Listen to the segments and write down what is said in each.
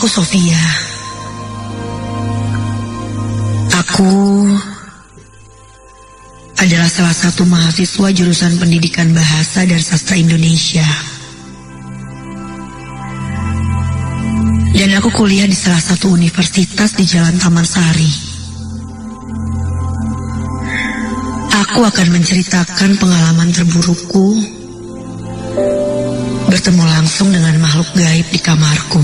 Aku Sofia. Aku adalah salah satu mahasiswa jurusan Pendidikan Bahasa dan Sastra Indonesia. Dan aku kuliah di salah satu universitas di Jalan Taman Sari. Aku akan menceritakan pengalaman terburukku bertemu langsung dengan makhluk gaib di kamarku.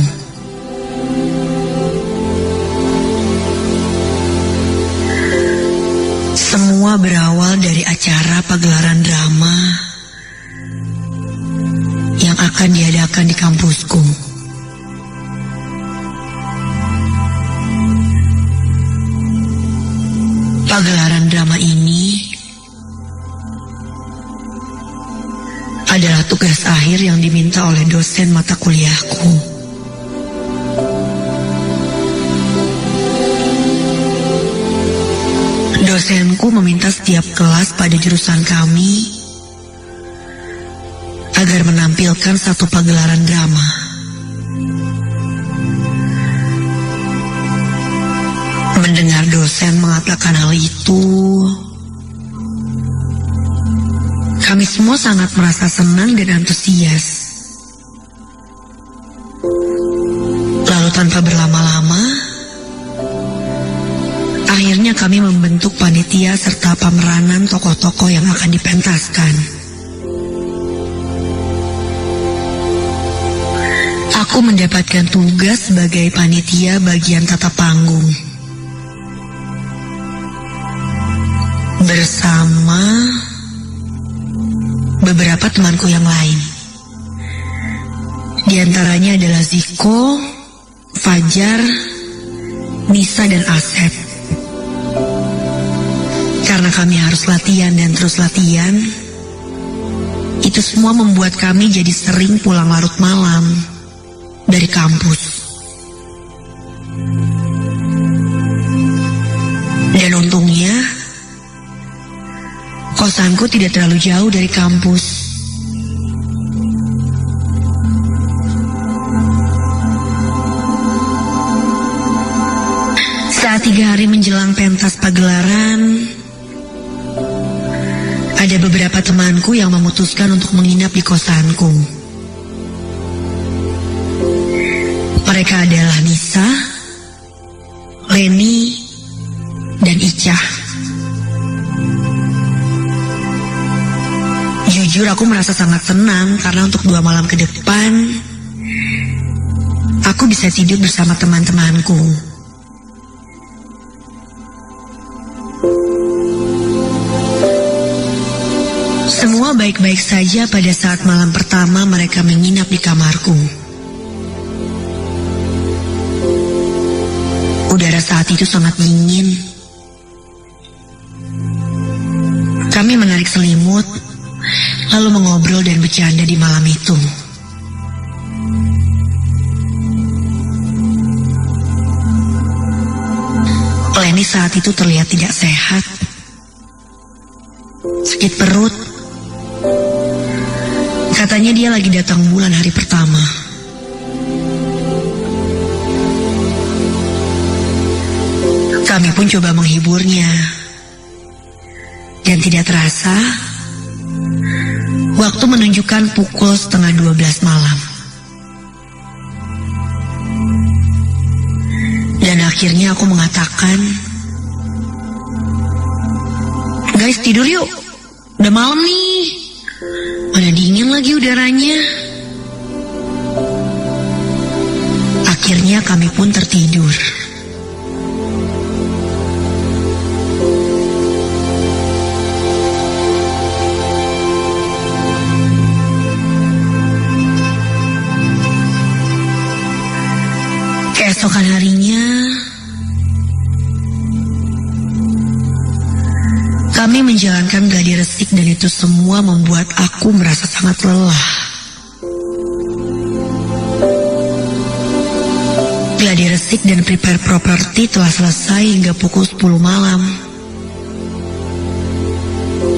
Semua berawal dari acara pagelaran drama yang akan diadakan di kampusku. Pagelaran drama ini adalah tugas akhir yang diminta oleh dosen mata kuliahku. Dosenku meminta setiap kelas pada jurusan kami agar menampilkan satu pagelaran drama. Mendengar dosen mengatakan hal itu, kami semua sangat merasa senang dan antusias. Lalu tanpa berlama-lama, akhirnya kami membentuk panitia serta pemeranan tokoh-tokoh yang akan dipentaskan. Aku mendapatkan tugas sebagai panitia bagian tata panggung. Bersama beberapa temanku yang lain. Di antaranya adalah Ziko, Fajar, Nisa, dan Asep. Karena kami harus latihan dan terus latihan, itu semua membuat kami jadi sering pulang larut malam dari kampus. Dan untungnya, kosanku tidak terlalu jauh dari kampus. Saat 3 hari menjelang pentas pagelaran, ada beberapa temanku yang memutuskan untuk menginap di kosanku. Mereka adalah Nisa, Leni, dan Icah. Jujur aku merasa sangat senang karena untuk 2 malam ke depan aku bisa tidur bersama teman-temanku. Semua baik-baik saja pada saat malam pertama mereka menginap di kamarku. Udara saat itu sangat dingin. Kami menarik selimut, lalu mengobrol dan bercanda di malam itu. Leni saat itu terlihat tidak sehat. Sakit perut. Katanya dia lagi datang bulan hari pertama. Kami pun coba menghiburnya. Dan tidak terasa, waktu menunjukkan pukul 11:30 malam. Dan akhirnya aku mengatakan, "Guys, tidur yuk. Udah malam nih. Mana dingin lagi udaranya." Akhirnya kami pun tertidur. Keesokan harinya, kami menjalankan gladi resik dan itu semua membuat aku merasa sangat lelah. Gladi resik dan prepare properti telah selesai hingga pukul 10 malam.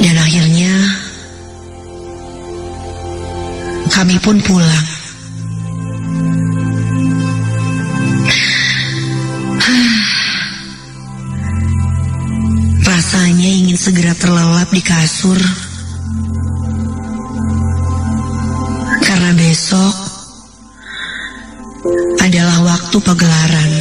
Dan akhirnya, kami pun pulang. segera terlelap di kasur. Karena besok adalah waktu pagelaran.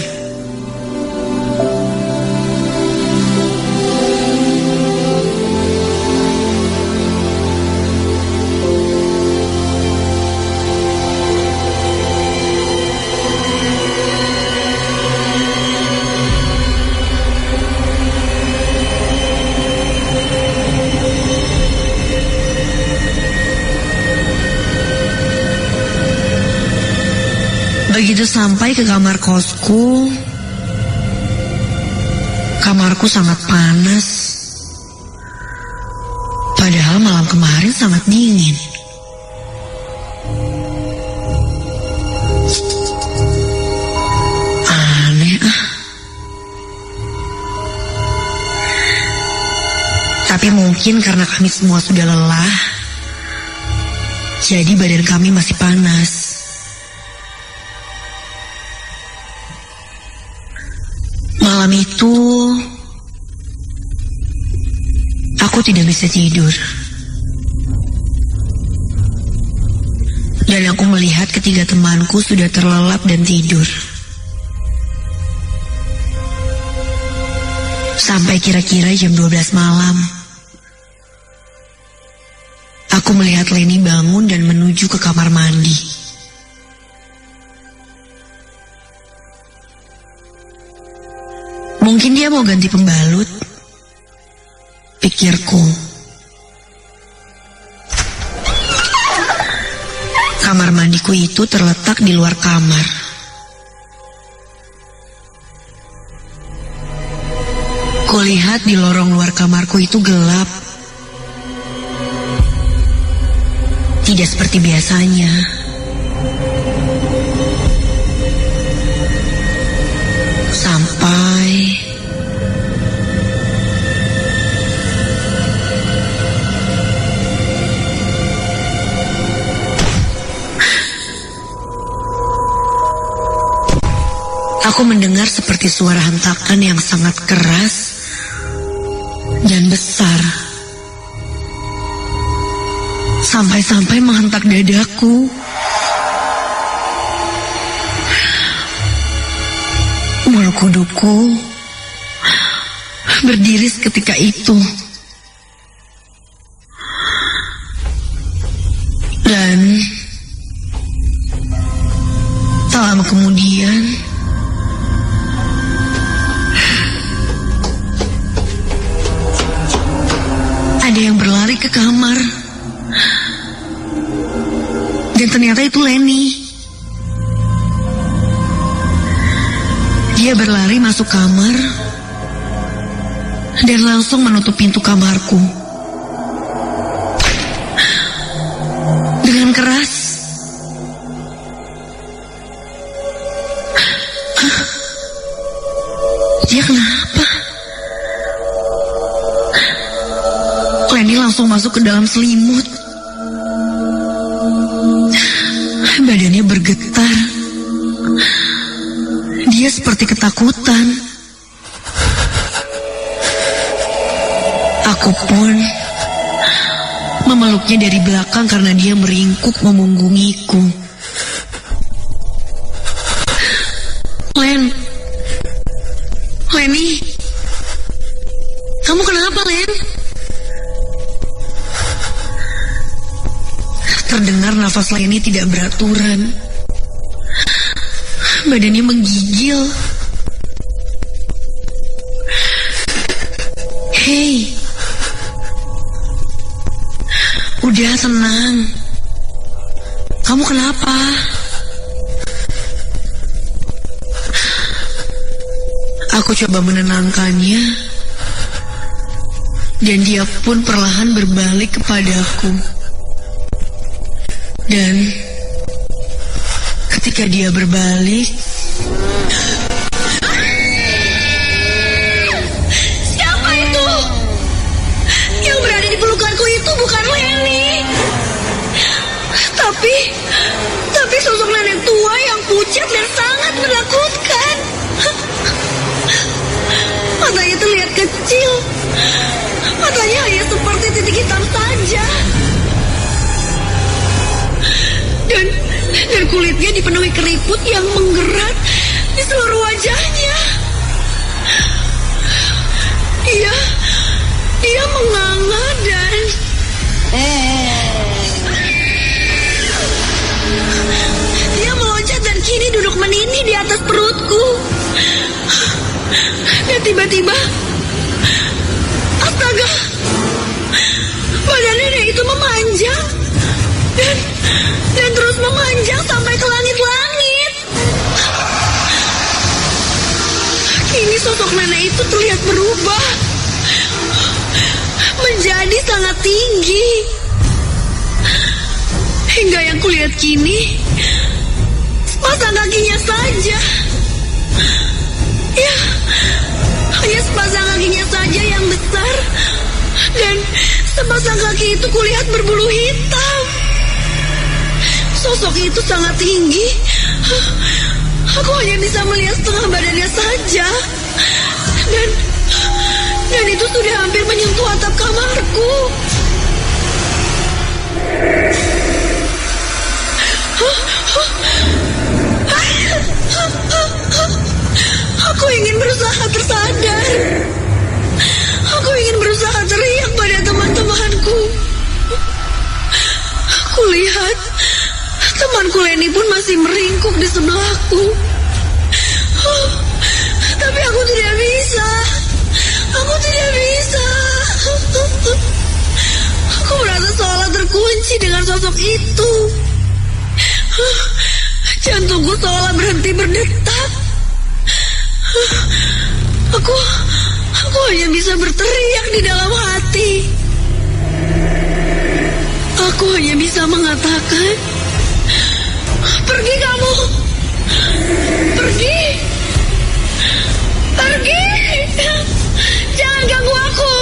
Begitu sampai ke kamar kosku, kamarku sangat panas. Padahal malam kemarin sangat dingin. Aneh ah. Tapi mungkin karena kami semua sudah lelah, jadi badan kami masih panas. Malam itu, aku tidak bisa tidur. Dan aku melihat ketiga temanku sudah terlelap dan tidur. Sampai kira-kira jam 12 malam, aku melihat Leni bangun dan menuju ke kamar mandi. Mungkin dia mau ganti pembalut, pikirku. Kamar mandiku itu terletak di luar kamar. Kulihat di lorong luar kamarku itu gelap. Tidak seperti biasanya. Sampai aku mendengar seperti suara hentakan yang sangat keras dan besar. Sampai-sampai menghentak dadaku. Bulu kuduku berdiri seketika itu. Dan tak lama kemudian ada yang berlari ke kamar. Dan ternyata itu Leni. Dia berlari masuk kamar dan langsung menutup pintu kamarku dengan keras. Dia kenapa? Leni langsung masuk ke dalam selimut. Badannya bergetar. Dia seperti ketakutan. Aku pun memeluknya dari belakang karena dia meringkuk memunggungiku. Leni, kamu kenapa, Len? Terdengar nafas Leni tidak beraturan. Badannya menggigil. Hei, udah tenang. Kamu kenapa? Aku coba menenangkannya, dan dia pun perlahan berbalik kepadaku. Dan ketika dia berbalik, siapa itu? Yang berada di pelukanku itu bukan Leni, tapi sosok nenek tua yang pucat dan sangat menakutkan. Matanya terlihat kecil, mata wajahnya. Dia menganga dan dia meloncat dan kini duduk menindih di atas perutku. Dan tiba-tiba, astaga, badan nenek itu memanjang dan terus memanjang sampai ke langit-langit. Kini sosok nenek itu terlihat berubah menjadi sangat tinggi. Hingga yang kulihat kini sepasang kakinya saja. Ya, hanya sepasang kakinya saja yang besar. Dan sepasang kaki itu kulihat berbulu hitam. Sosok itu sangat tinggi. Aku hanya bisa melihat setengah badannya saja. Dan itu sudah hampir menyentuh atap kamarku. Aku ingin berusaha tersadar. Aku ingin berusaha teriak pada teman-temanku. Aku lihat temanku Leni pun masih meringkuk di sebelahku. Tapi aku tidak bisa. Aku tidak bisa. Aku merasa seolah terkunci dengan sosok itu. Jantungku seolah berhenti berdetak. Aku hanya bisa berteriak di dalam hati. Aku hanya bisa mengatakan, "Pergi kamu! Pergi! Pergi! Jangan ganggu aku!"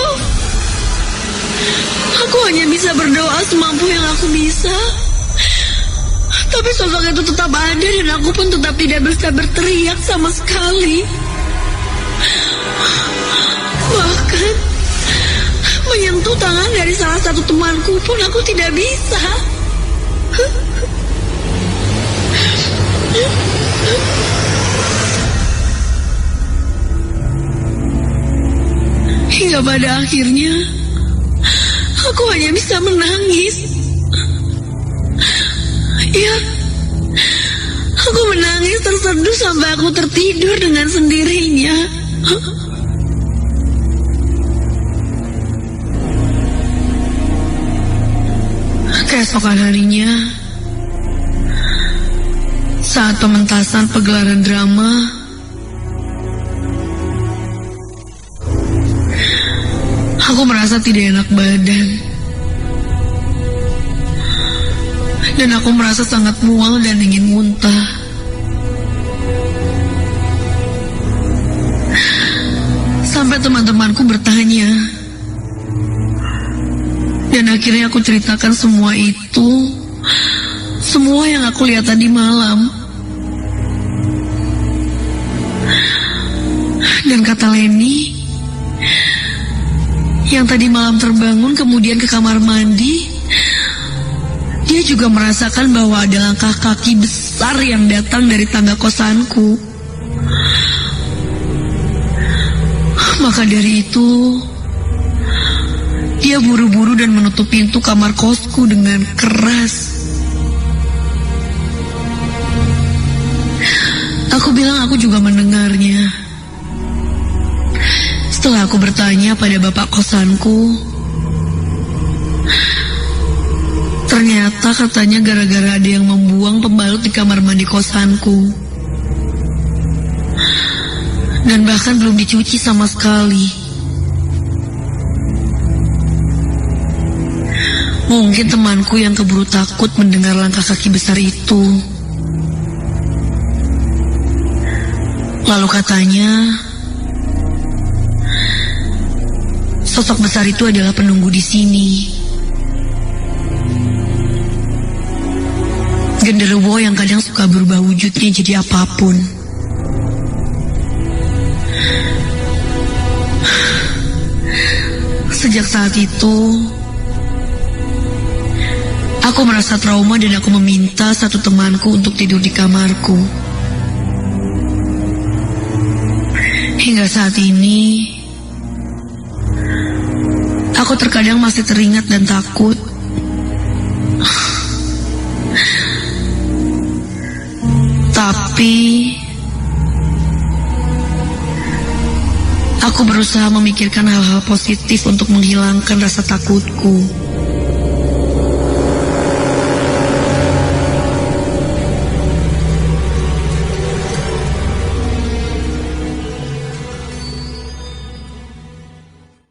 Aku hanya bisa berdoa semampu yang aku bisa. Tapi sosok itu tetap ada dan aku pun tetap tidak bisa berteriak sama sekali. Bahkan menyentuh tangan dari salah satu temanku pun aku tidak bisa. Hingga pada akhirnya aku hanya bisa menangis. Ya, aku menangis terseduh sampai aku tertidur dengan sendirinya. Keesokan harinya, saat pementasan pegelaran drama, aku merasa tidak enak badan. Dan aku merasa sangat mual dan ingin muntah. Sampai teman-temanku bertanya. Dan akhirnya aku ceritakan semua itu. Semua yang aku lihat tadi malam. Dan kata Leni, yang tadi malam terbangun kemudian ke kamar mandi, dia juga merasakan bahwa ada langkah kaki besar yang datang dari tangga kosanku. Maka dari itu, dia buru-buru dan menutup pintu kamar kosku dengan keras. Aku bilang aku juga mendengarnya. Setelah aku bertanya pada bapak kosanku, ternyata katanya gara-gara ada yang membuang pembalut di kamar mandi kosanku. Dan bahkan belum dicuci sama sekali. Mungkin temanku yang keburu takut mendengar langkah kaki besar itu. Lalu katanya, sosok besar itu adalah penunggu di sini. Genderuwo yang kadang suka berubah wujudnya jadi apapun. Sejak saat itu, aku merasa trauma dan aku meminta satu temanku untuk tidur di kamarku. Hingga saat ini, aku terkadang masih teringat dan takut. Tapi aku berusaha memikirkan hal-hal positif untuk menghilangkan rasa takutku.